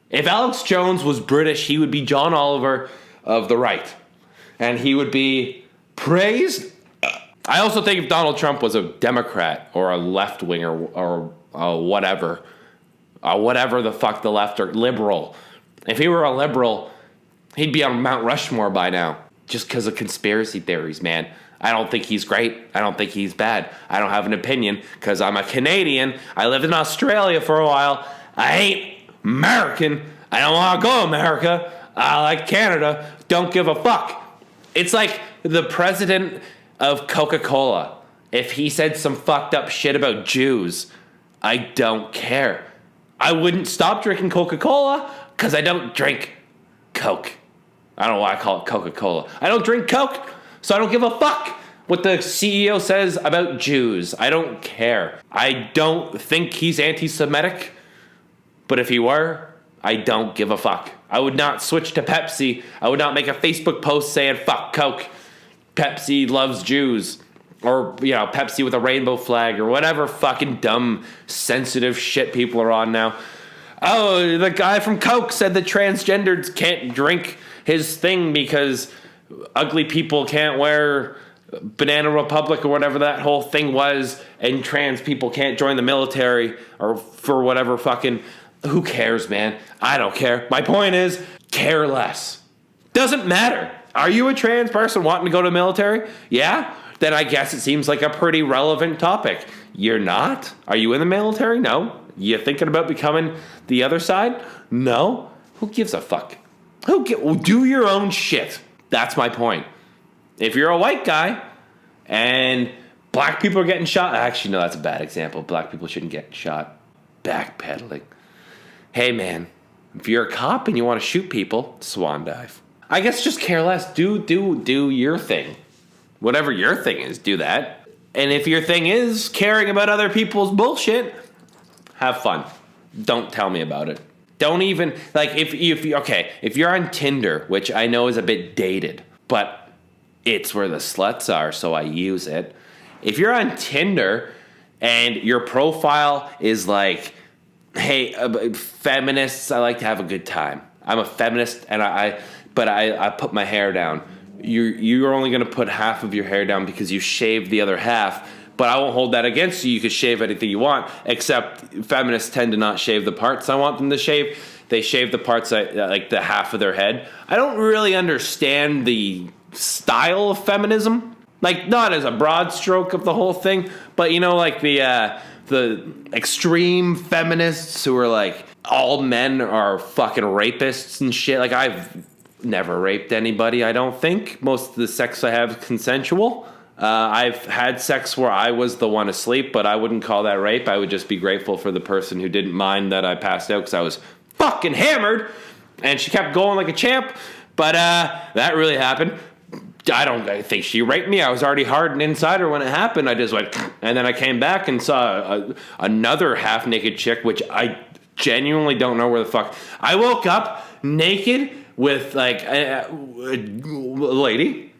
Speaker 1: If Alex Jones was British, he would be John Oliver of the right. And he would be praised. I also think if Donald Trump was a Democrat or a left-winger or whatever the fuck the left or liberal, if he were a liberal, he'd be on Mount Rushmore by now. Just because of conspiracy theories, man. I don't think he's great. I don't think he's bad. I don't have an opinion because I'm a Canadian. I lived in Australia for a while. I ain't American. I don't want to go to America. I like Canada. Don't give a fuck. It's like the president of Coca-Cola. If he said some fucked up shit about Jews, I don't care. I wouldn't stop drinking Coca-Cola because I don't drink Coke. I don't know why I call it Coca-Cola. I don't drink Coke, so I don't give a fuck what the CEO says about Jews. I don't care. I don't think he's anti-Semitic. But if he were, I don't give a fuck. I would not switch to Pepsi. I would not make a Facebook post saying, fuck Coke. Pepsi loves Jews. Or, Pepsi with a rainbow flag or whatever fucking dumb, sensitive shit people are on now. Oh, the guy from Coke said that transgenders can't drink his thing because ugly people can't wear Banana Republic or whatever that whole thing was, and trans people can't join the military or for whatever fucking... Who cares, man? I don't care. My point is, care less. Doesn't matter. Are you a trans person wanting to go to the military? Yeah? Then I guess it seems like a pretty relevant topic. You're not? Are you in the military? No. You thinking about becoming the other side? No. Who gives a fuck? Do your own shit. That's my point. If you're a white guy and Black people are getting shot. Actually, no, that's a bad example. Black people shouldn't get shot. Backpedaling. Hey, man, if you're a cop and you want to shoot people, swan dive. I guess just care less. Do your thing. Whatever your thing is, do that. And if your thing is caring about other people's bullshit, have fun. Don't tell me about it. Don't even, like, if you're on Tinder, which I know is a bit dated, but it's where the sluts are, so I use it. If you're on Tinder and your profile is like, hey, feminists, I like to have a good time. I'm a feminist, and I put my hair down. You're only going to put half of your hair down because you shaved the other half, but I won't hold that against you. You can shave anything you want, except feminists tend to not shave the parts I want them to shave. They shave the parts like the half of their head. I don't really understand the style of feminism. Like, not as a broad stroke of the whole thing, but you know, like the extreme feminists who are like, all men are fucking rapists and shit. Like, I've never raped anybody, I don't think. Most of the sex I have is consensual. I've had sex where I was the one asleep, but I wouldn't call that rape. I would just be grateful for the person who didn't mind that I passed out because I was fucking hammered, and she kept going like a champ. But that really happened. I don't think she raped me. I was already hardened inside her when it happened. I just went, and then I came back and saw another half-naked chick, which I genuinely don't know where the fuck. I woke up naked with like a lady,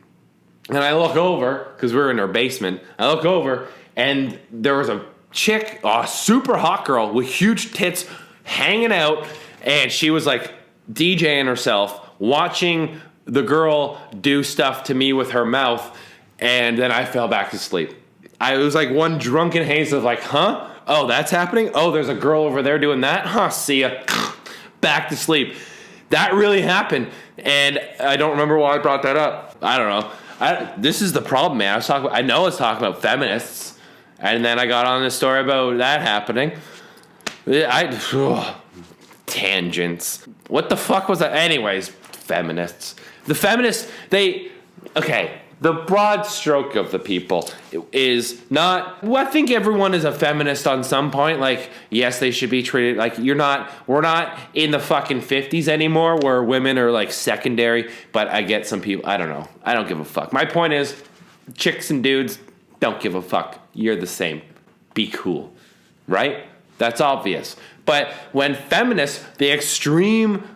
Speaker 1: and I look over, because we were in her basement. I look over, and there was a chick, a super hot girl with huge tits hanging out, and she was like DJing herself, watching the girl do stuff to me with her mouth, and then I fell back to sleep. It was like one drunken haze of like, huh? Oh, that's happening? Oh, there's a girl over there doing that? Huh, see ya. Back to sleep. That really happened, and I don't remember why I brought that up. I don't know. This is the problem, man. I know I was talking about feminists, and then I got on this story about that happening. Tangents. What the fuck was that? Anyways, feminists. The feminists, the broad stroke of the people is not, well, I think everyone is a feminist on some point. Like, yes, they should be treated like we're not in the fucking 50s anymore where women are like secondary, but I get some people, I don't know. I don't give a fuck. My point is, chicks and dudes, don't give a fuck. You're the same. Be cool. Right? That's obvious. But when feminists, the extreme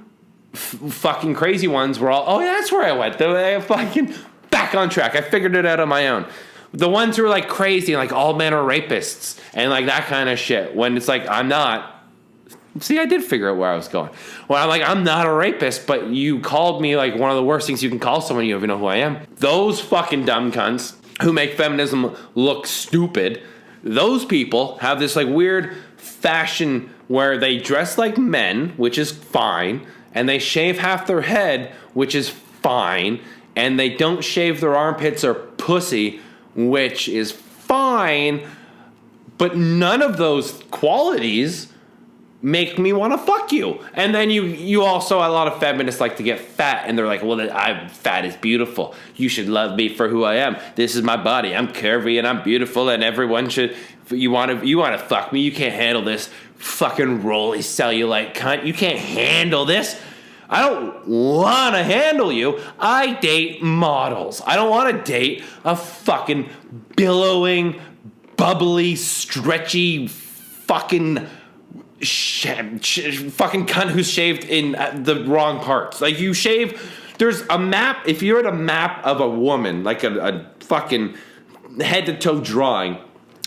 Speaker 1: fucking crazy ones were all, oh yeah, that's where I went. The fucking back on track. I figured it out on my own. The ones who are like crazy, like all men are rapists and like that kind of shit. When it's like, I'm not. See, I did figure out where I was going. Well, I'm like, I'm not a rapist, but you called me like one of the worst things you can call someone. You don't even know who I am. Those fucking dumb cunts who make feminism look stupid. Those people have this like weird fashion where they dress like men, which is fine, and they shave half their head, which is fine, and they don't shave their armpits or pussy, which is fine, but none of those qualities make me want to fuck you. And then you also, a lot of feminists like to get fat, and they're like, well, I'm fat is beautiful. You should love me for who I am. This is my body. I'm curvy and I'm beautiful, and everyone should. You want to fuck me? You can't handle this fucking roly cellulite cunt. You can't handle this. I don't want to handle you. I date models. I don't want to date a fucking billowing, bubbly, stretchy, fucking fucking cunt who's shaved in the wrong parts. Like, you shave, there's a map. If you're at a map of a woman, like a fucking head to toe drawing,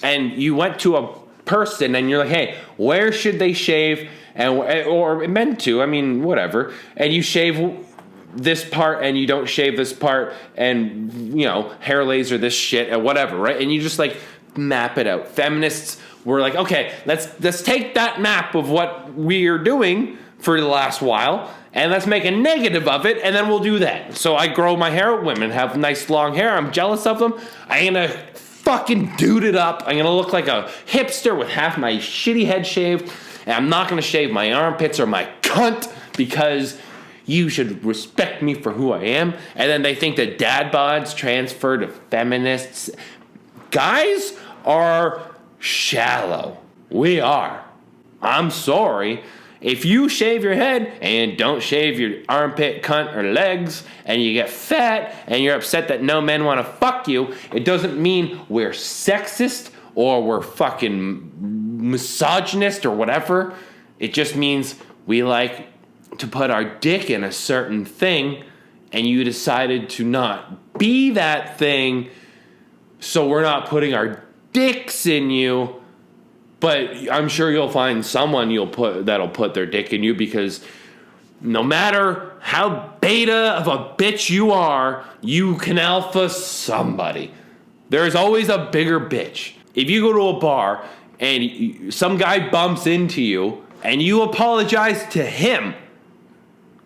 Speaker 1: and you went to a person and you're like, hey, where should they shave? Or meant to, I mean, whatever. And you shave this part and you don't shave this part, and, you know, hair laser this shit and whatever, right? And you just like map it out. Feminists were like, okay, let's take that map of what we're doing for the last while, and let's make a negative of it, and then we'll do that. So I grow my hair. Women have nice long hair. I'm jealous of them. I'm gonna fucking dude it up. I'm gonna look like a hipster with half my shitty head shaved, and I'm not gonna shave my armpits or my cunt because you should respect me for who I am. And then they think that dad bods transfer to feminists. Guys are shallow. We are. I'm sorry. If you shave your head and don't shave your armpit, cunt, or legs, and you get fat, and you're upset that no men want to fuck you, it doesn't mean we're sexist or we're fucking misogynist or whatever. It just means we like to put our dick in a certain thing, and you decided to not be that thing, so we're not putting our dicks in you. But I'm sure you'll find someone that'll put their dick in you, because no matter how beta of a bitch you are, you can alpha somebody. There's always a bigger bitch. If you go to a bar and some guy bumps into you and you apologize to him,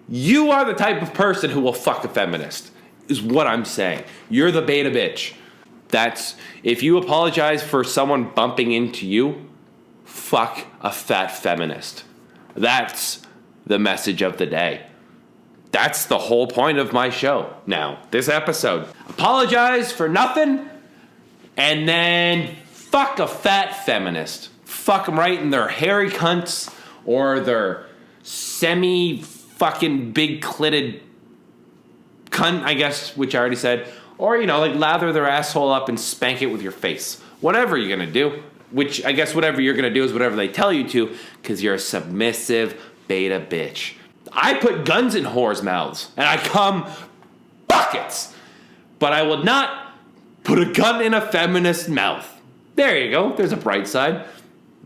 Speaker 1: you are the type of person who will fuck a feminist, is what I'm saying. You're the beta bitch. If you apologize for someone bumping into you, fuck a fat feminist. That's the message of the day. That's the whole point of my show now, this episode. Apologize for nothing, and then fuck a fat feminist. Fuck them right in their hairy cunts or their semi-fucking big-clitted cunt, I guess, which I already said. Or, like lather their asshole up and spank it with your face. Whatever you're going to do. Which, I guess whatever you're going to do is whatever they tell you to, because you're a submissive beta bitch. I put guns in whores' mouths, and I come buckets. But I will not put a gun in a feminist's mouth. There you go. There's a bright side.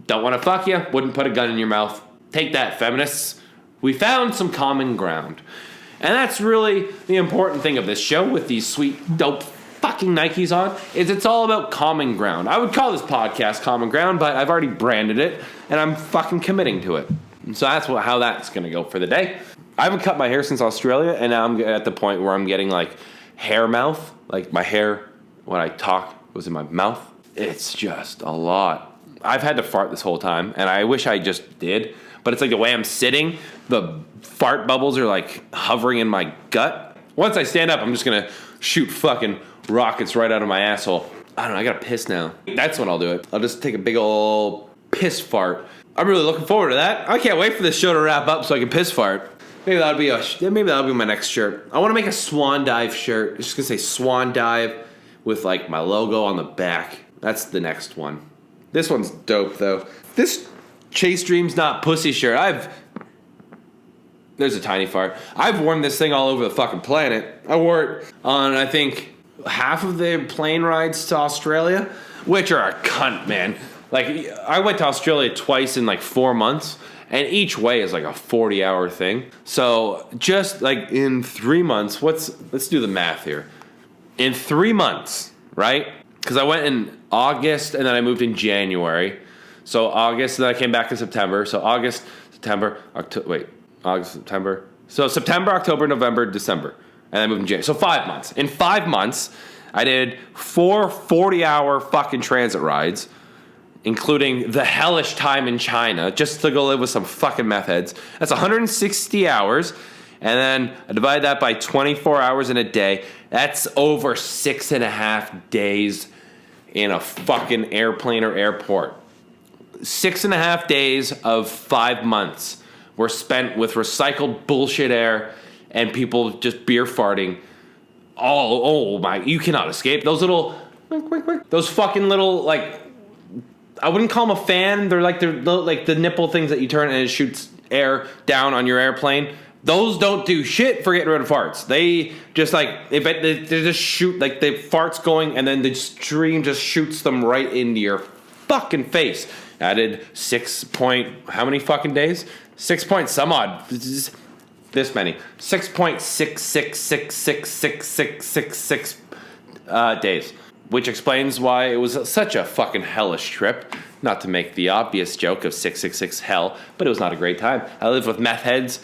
Speaker 1: Don't want to fuck you? Wouldn't put a gun in your mouth. Take that, feminists. We found some common ground. And that's really the important thing of this show with these sweet, dope fucking Nikes on, is it's all about common ground. I would call this podcast Common Ground, but I've already branded it, and I'm fucking committing to it. And so that's how that's going to go for the day. I haven't cut my hair since Australia, and now I'm at the point where I'm getting, like, hair mouth. Like, my hair, when I talk, goes in my mouth. It's just a lot. I've had to fart this whole time, and I wish I just did, but it's like the way I'm sitting, the fart bubbles are, like, hovering in my gut. Once I stand up, I'm just going to shoot fucking rockets right out of my asshole. I don't know, I gotta piss now. That's when I'll do it. I'll just take a big old piss fart. I'm really looking forward to that. I can't wait for this show to wrap up so I can piss fart. Maybe that'll be my next shirt. I want to make a swan dive shirt. It's just gonna say swan dive with like my logo on the back. That's the next one. This one's dope though. This Chase Dreams Not Pussy shirt, there's a tiny fart. I've worn this thing all over the fucking planet. I wore it on, I think, half of the plane rides to Australia, which are a cunt, man. Like, I went to Australia twice in like 4 months, and each way is like a 40-hour thing. So just like in 3 months, let's do the math here. In 3 months, right? Because I went in August and then I moved in January. So August, and then I came back in September. So August, September, September. So September, October, November, December. And I moved in January. So 5 months. In 5 months, I did 4 40-hour fucking transit rides, including the hellish time in China, just to go live with some fucking meth heads. That's 160 hours. And then I divide that by 24 hours in a day. That's over 6.5 days in a fucking airplane or airport. 6.5 days of 5 months were spent with recycled bullshit air and people just beer farting. Oh my, you cannot escape. Those fucking little, like, I wouldn't call them a fan. They're like the nipple things that you turn and it shoots air down on your airplane. Those don't do shit for getting rid of farts. They just they just shoot, like the farts going and then the stream just shoots them right into your fucking face. I did how many fucking days? 6 point some odd. This many. 6.6666666 days. Which explains why it was such a fucking hellish trip. Not to make the obvious joke of 666 hell, but it was not a great time. I lived with meth heads,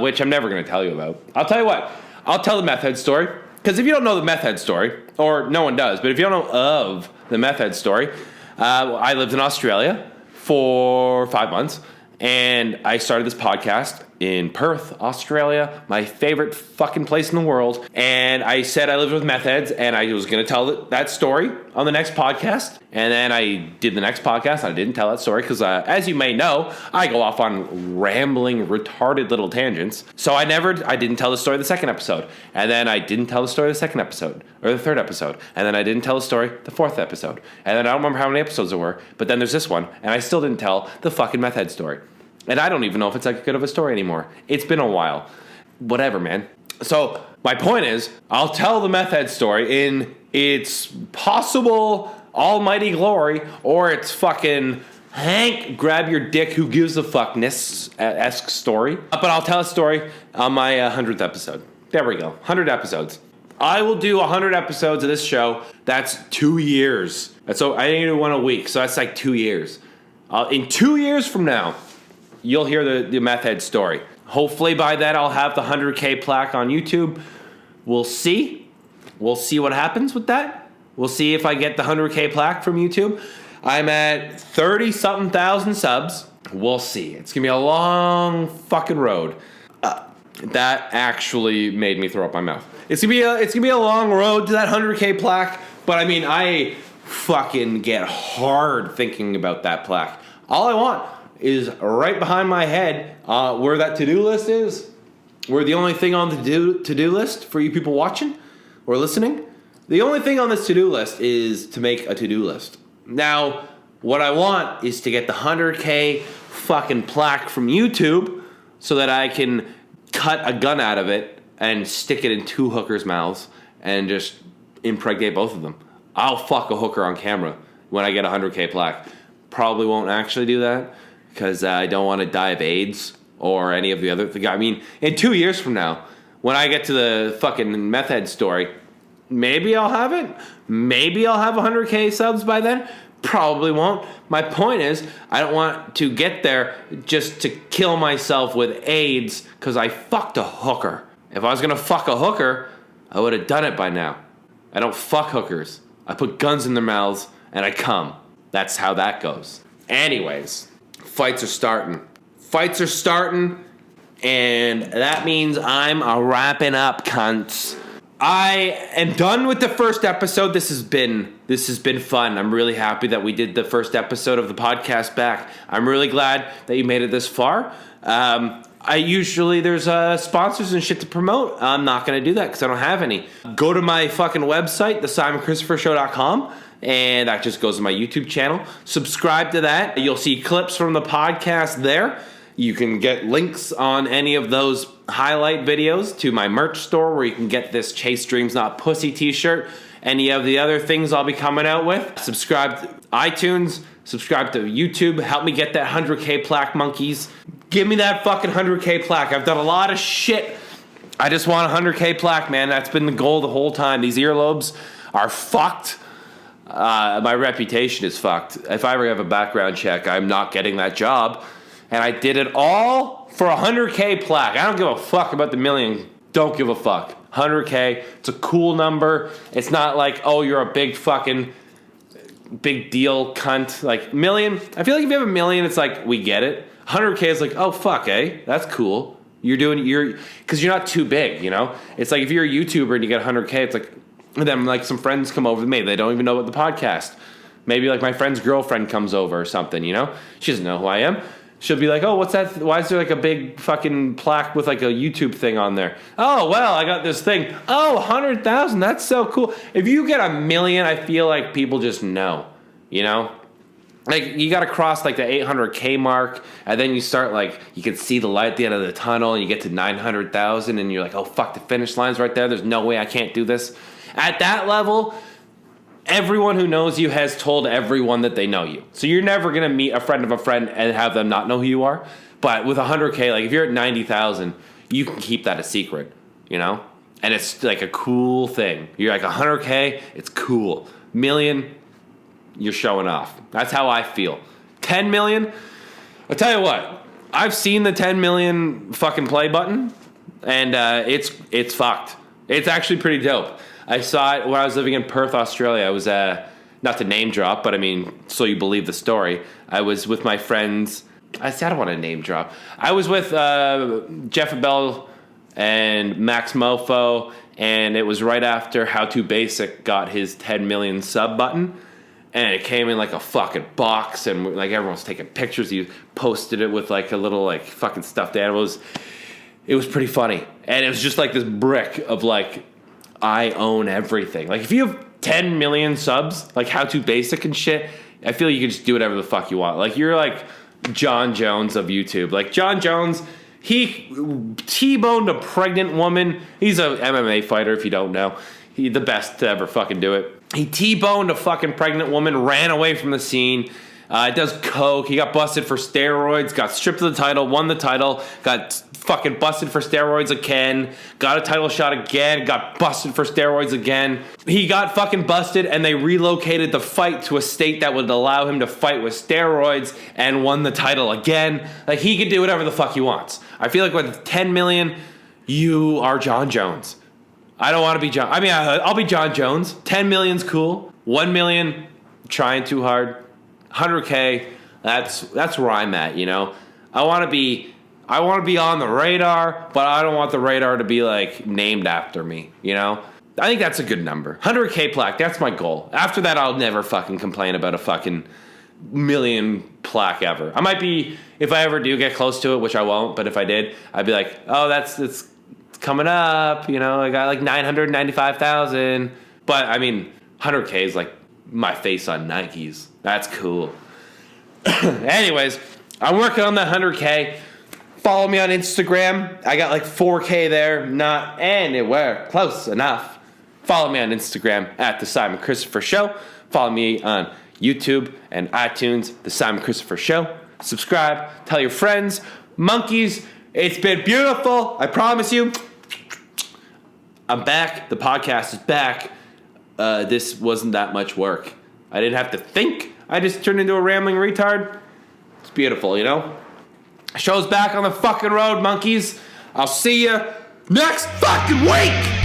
Speaker 1: which I'm never going to tell you about. I'll tell you what. I'll tell the meth head story. Because if you don't know the meth head story, or no one does, but if you don't know of the meth head story, I lived in Australia for 5 months, and I started this podcast in Perth, Australia, my favorite fucking place in the world. And I said I lived with meth heads, and I was going to tell that story on the next podcast. And then I did the next podcast, and I didn't tell that story because, as you may know, I go off on rambling, retarded little tangents. So I didn't tell the story the second episode. And then I didn't tell the story the second episode, or the third episode. And then I didn't tell the story the fourth episode. And then I don't remember how many episodes there were, but then there's this one, and I still didn't tell the fucking meth head story. And I don't even know if it's like good of a story anymore. It's been a while. Whatever, man. So my point is, I'll tell the meth head story in its possible almighty glory, or its fucking Hank grab your dick who gives a fuckness-esque story. But I'll tell a story on my 100th episode. There we go. 100 episodes. I will do 100 episodes of this show. That's 2 years. So I need to do one a week. So that's like 2 years. In 2 years from now, you'll hear the meth head story. Hopefully by then I'll have the 100K plaque on YouTube. We'll see. We'll see what happens with that. We'll see if I get the 100K plaque from YouTube. I'm at 30-something thousand subs. We'll see. It's going to be a long fucking road. That actually made me throw up my mouth. It's going to be a long road to that 100K plaque. But I mean, I fucking get hard thinking about that plaque. All I want is right behind my head, where that to-do list is. Where the only thing on the to-do list for you people watching or listening, the only thing on this to-do list is to make a to-do list. Now, what I want is to get the 100K fucking plaque from YouTube so that I can cut a gun out of it and stick it in two hookers' mouths and just impregnate both of them. I'll fuck a hooker on camera when I get a 100K plaque. Probably won't actually do that, because I don't want to die of AIDS or any of the other things. I mean, in 2 years from now, when I get to the fucking meth head story, maybe I'll have it. Maybe I'll have 100K subs by then. Probably won't. My point is, I don't want to get there just to kill myself with AIDS because I fucked a hooker. If I was going to fuck a hooker, I would have done it by now. I don't fuck hookers. I put guns in their mouths and I come. That's how that goes. Anyways. Fights are starting, and that means I'm wrapping up, cunts. I am done with the first episode. This has been fun. I'm really happy that we did the first episode of the podcast back. I'm really glad that you made it this far. There's sponsors and shit to promote. I'm not going to do that because I don't have any. Go to my fucking website, thesimonchristophershow.com. And that just goes to my YouTube channel. Subscribe to that. You'll see clips from the podcast there. You can get links on any of those highlight videos to my merch store where you can get this Chase Dreams Not Pussy t-shirt. Any of the other things I'll be coming out with. Subscribe to iTunes. Subscribe to YouTube. Help me get that 100K plaque, monkeys. Give me that fucking 100K plaque. I've done a lot of shit. I just want a 100K plaque, man. That's been the goal the whole time. These earlobes are fucked. My reputation is fucked. If I ever have a background check, I'm not getting that job. And I did it all for a 100K plaque. I don't give a fuck about the million. Don't give a fuck. 100K. It's a cool number. It's not like, oh, you're a big fucking big deal cunt. Like, million. I feel like if you have a million, it's like, we get it. 100K is like, oh, fuck, eh? That's cool. Because you're not too big, you know? It's like if you're a YouTuber and you get 100K, it's like, and then like some friends come over to me. They don't even know about the podcast. Maybe like my friend's girlfriend comes over or something, you know? She doesn't know who I am. She'll be like, oh, what's that? Why is there like a big fucking plaque with like a YouTube thing on there? Oh, well, I got this thing. Oh, 100,000. That's so cool. If you get a million, I feel like people just know, you know? Like, you got to cross like the 800K mark, and then you start like, you can see the light at the end of the tunnel, and you get to 900,000, and you're like, oh, fuck, the finish line's right there. There's no way I can't do this. At that level, everyone who knows you has told everyone that they know you. So you're never going to meet a friend of a friend and have them not know who you are. But with 100K, like if you're at 90,000, you can keep that a secret, you know? And it's like a cool thing. You're like 100K, it's cool. Million, you're showing off. That's how I feel. 10 million, I'll tell you what. I've seen the 10 million fucking play button, and it's fucked. It's actually pretty dope. I saw it when I was living in Perth, Australia. I was, not to name drop, but I mean, so you believe the story. I was with my friends I don't want to name drop. I was with Jeff Bell and Max Mofo, and it was right after How To Basic got his 10 million sub button, and it came in like a fucking box, and like everyone was taking pictures. He posted it with like a little like fucking stuffed animals. It was pretty funny, and it was just like this brick of like, I own everything. Like if you have 10 million subs, like How To Basic and shit, I feel you can just do whatever the fuck you want. Like you're like John Jones of YouTube. Like John Jones, he T-boned a pregnant woman. He's a MMA fighter, if you don't know. He's the best to ever fucking do it. He T-boned a fucking pregnant woman, ran away from the scene. Does coke. He got busted for steroids, got stripped of the title, won the title, got fucking busted for steroids again, got a title shot again, got busted for steroids again. He got fucking busted, and they relocated the fight to a state that would allow him to fight with steroids, and won the title again. Like, he can do whatever the fuck he wants. I feel like with 10 million, you are John Jones. I don't want to be John. I mean, I'll be John Jones. 10 million's cool. 1 million, trying too hard. 100K, that's where I'm at, you know. I want to be on the radar, but I don't want the radar to be like named after me, you know. I think that's a good number. 100K plaque, that's my goal. After that, I'll never fucking complain about a fucking million plaque ever. I might be, if I ever do get close to it, which I won't, but if I did, I'd be like, oh, it's coming up, you know. I got like 995,000, but I mean, 100K is like my face on Nikes. That's cool. Anyways, I'm working on that 100K. Follow me on Instagram. I got like 4K there. Not anywhere close enough. Follow me on Instagram at The Simon Christopher Show. Follow me on YouTube and iTunes, The Simon Christopher Show. Subscribe. Tell your friends. Monkeys, it's been beautiful. I promise you. I'm back. The podcast is back. This wasn't that much work. I didn't have to think. I just turned into a rambling retard. It's beautiful, you know? Show's back on the fucking road, monkeys. I'll see you next fucking week!